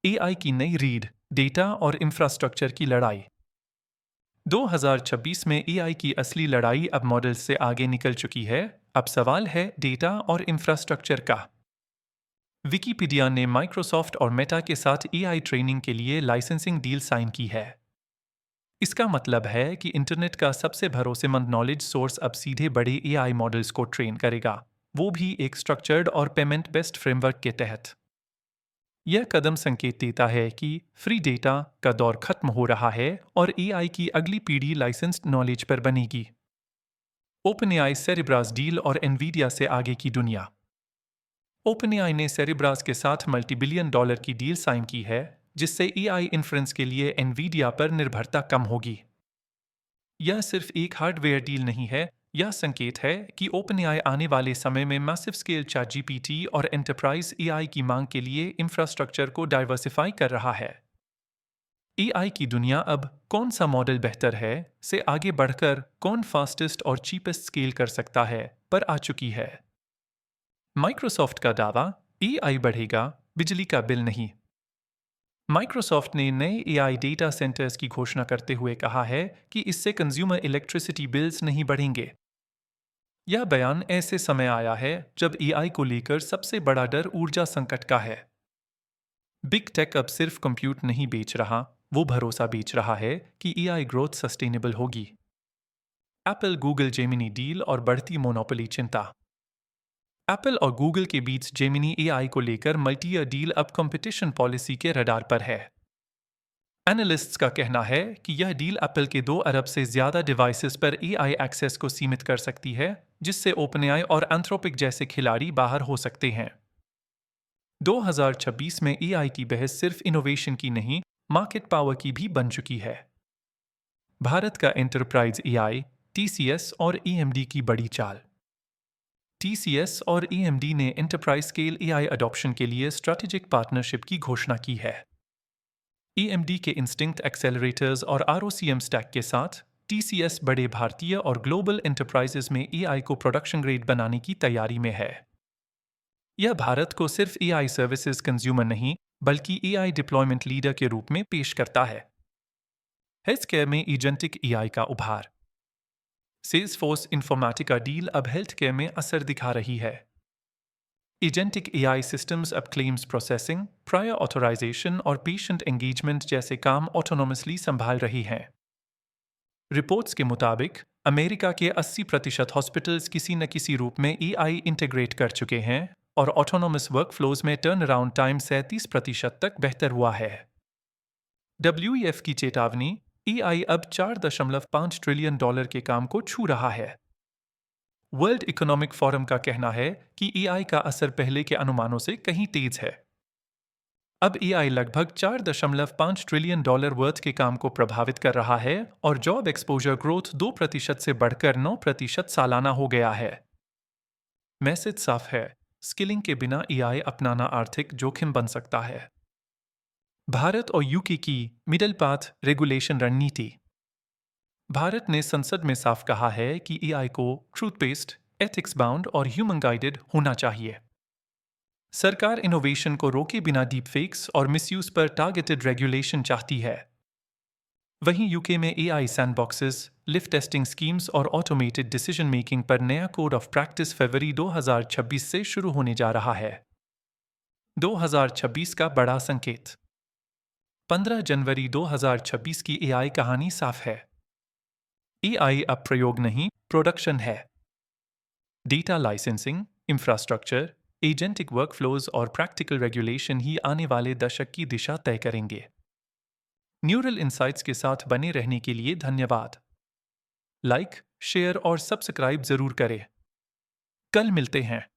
AI की नई रीढ़, डेटा और इंफ्रास्ट्रक्चर की लड़ाई। 2026 में एआई की असली लड़ाई अब मॉडल्स से आगे निकल चुकी है। अब सवाल है डेटा और इंफ्रास्ट्रक्चर का। विकिपीडिया ने माइक्रोसॉफ्ट और मेटा के साथ एआई ट्रेनिंग के लिए लाइसेंसिंग डील साइन की है। इसका मतलब है कि इंटरनेट का सबसे भरोसेमंद नॉलेज सोर्स अब सीधे बड़े एआई मॉडल्स को ट्रेन करेगा, वो भी एक स्ट्रक्चर्ड और पेमेंट बेस्ड फ्रेमवर्क के तहत। यह कदम संकेत देता है कि फ्री डेटा का दौर खत्म हो रहा है और एआई की अगली पीढ़ी लाइसेंस्ड नॉलेज पर बनेगी। ओपनएआई सेरिब्रास डील और एनवीडिया से आगे की दुनिया। ओपनएआई ने सेरिब्रास के साथ मल्टी-बिलियन डॉलर की डील साइन की है, जिससे एआई इन्फ्रेंस के लिए एनवीडिया पर निर्भरता कम होगी। यह सिर्फ एक हार्डवेयर डील नहीं है, यह संकेत है कि ओपनएआई आने वाले समय में मैसिव स्केल चैटजीपीटी और एंटरप्राइज एआई की मांग के लिए इंफ्रास्ट्रक्चर को डाइवर्सिफाई कर रहा है। एआई की दुनिया अब कौन सा मॉडल बेहतर है से आगे बढ़कर कौन फास्टेस्ट और चीपेस्ट स्केल कर सकता है पर आ चुकी है। माइक्रोसॉफ्ट का दावा, एआई बढ़ेगा, बिजली का बिल नहीं। माइक्रोसॉफ्ट ने नए एआई डेटा सेंटर्स की घोषणा करते हुए कहा है कि इससे कंज्यूमर इलेक्ट्रिसिटी बिल्स नहीं बढ़ेंगे। यह बयान ऐसे समय आया है जब एआई को लेकर सबसे बड़ा डर ऊर्जा संकट का है। बिग टेक अब सिर्फ कंप्यूट नहीं बेच रहा, वो भरोसा बेच रहा है कि एआई ग्रोथ सस्टेनेबल होगी। एप्पल गूगल जेमिनी डील और बढ़ती मोनोपोली चिंता। एप्पल और गूगल के बीच जेमिनी एआई को लेकर मल्टी ईयर डील अब कंपटीशन पॉलिसी के रडार पर है। एनालिस्ट्स का कहना है कि यह डील एप्पल के 2 अरब से ज्यादा डिवाइसेस पर एआई एक्सेस को सीमित कर सकती है, जिससे ओपनएआई और एंथ्रोपिक जैसे खिलाड़ी बाहर हो सकते हैं। 2026 में एआई की बहस सिर्फ इनोवेशन की नहीं, मार्केट पावर की भी बन चुकी है। भारत का एंटरप्राइज एआई, टीसीएस और ईएमडी की बड़ी चाल। टीसीएस और ईएमडी ने एंटरप्राइज स्केल एआई अडॉप्शन के लिए स्ट्रैटेजिक पार्टनरशिप की घोषणा की है। ईएमडी के इंस्टिंक्ट एक्सेलरेटर्स और आरओसीएम स्टैक के साथ टीसीएस बड़े भारतीय और ग्लोबल एंटरप्राइजेस में एआई को प्रोडक्शन ग्रेड बनाने की तैयारी में है। यह भारत को सिर्फ एआई सर्विसेज कंज्यूमर नहीं, बल्कि एआई डिप्लॉयमेंट लीडर के रूप में पेश करता है। हेल्थ केयर में एजेंटिक एआई का उभार। सेल्सफोर्स इन्फॉर्मेटिका डील अब हेल्थ केयर में असर दिखा रही है। एजेंटिक एआई सिस्टम्स अब क्लेम्स प्रोसेसिंग, प्रायर ऑथराइजेशन और पेशेंट एंगेजमेंट जैसे काम ऑटोनोमसली संभाल रही हैं। रिपोर्ट्स के मुताबिक अमेरिका के 80% हॉस्पिटल्स किसी न किसी रूप में एआई इंटीग्रेट कर चुके हैं और ऑटोनोमस वर्कफ्लोज में टर्न अराउंड टाइम 37% तक बेहतर हुआ है। डब्ल्यूईएफ की चेतावनी, एआई अब $4.5 ट्रिलियन के काम को छू रहा है। वर्ल्ड इकोनॉमिक फोरम का कहना है कि एआई का असर पहले के अनुमानों से कहीं तेज है। अब एआई लगभग $4.5 ट्रिलियन वर्थ के काम को प्रभावित कर रहा है और जॉब एक्सपोजर ग्रोथ 2% से बढ़कर 9% सालाना हो गया है। मैसेज साफ है, स्किलिंग के बिना एआई अपनाना आर्थिक जोखिम बन सकता है। भारत और यूके की मिडल पाथ रेगुलेशन रणनीति। भारत ने संसद में साफ कहा है कि एआई को ट्रूथ बेस्ड, एथिक्स बाउंड और ह्यूमन गाइडेड होना चाहिए। सरकार इनोवेशन को रोके बिना डीपफेक्स और मिसयूज पर टारगेटेड रेगुलेशन चाहती है। वहीं यूके में एआई सैंडबॉक्सेस, लिफ्ट टेस्टिंग स्कीम्स और ऑटोमेटेड डिसीजन मेकिंग पर नया कोड ऑफ प्रैक्टिस फरवरी 2026 से शुरू होने जा रहा है। 2026 का बड़ा संकेत। 15 जनवरी 2026 की एआई कहानी साफ है। एआई अब प्रयोग नहीं, प्रोडक्शन है। Data licensing, infrastructure, agentic workflows और प्रैक्टिकल रेगुलेशन ही आने वाले दशक की दिशा तय करेंगे। न्यूरल इंसाइट्स के साथ बने रहने के लिए धन्यवाद। लाइक, शेयर और सब्सक्राइब जरूर करें। कल मिलते हैं।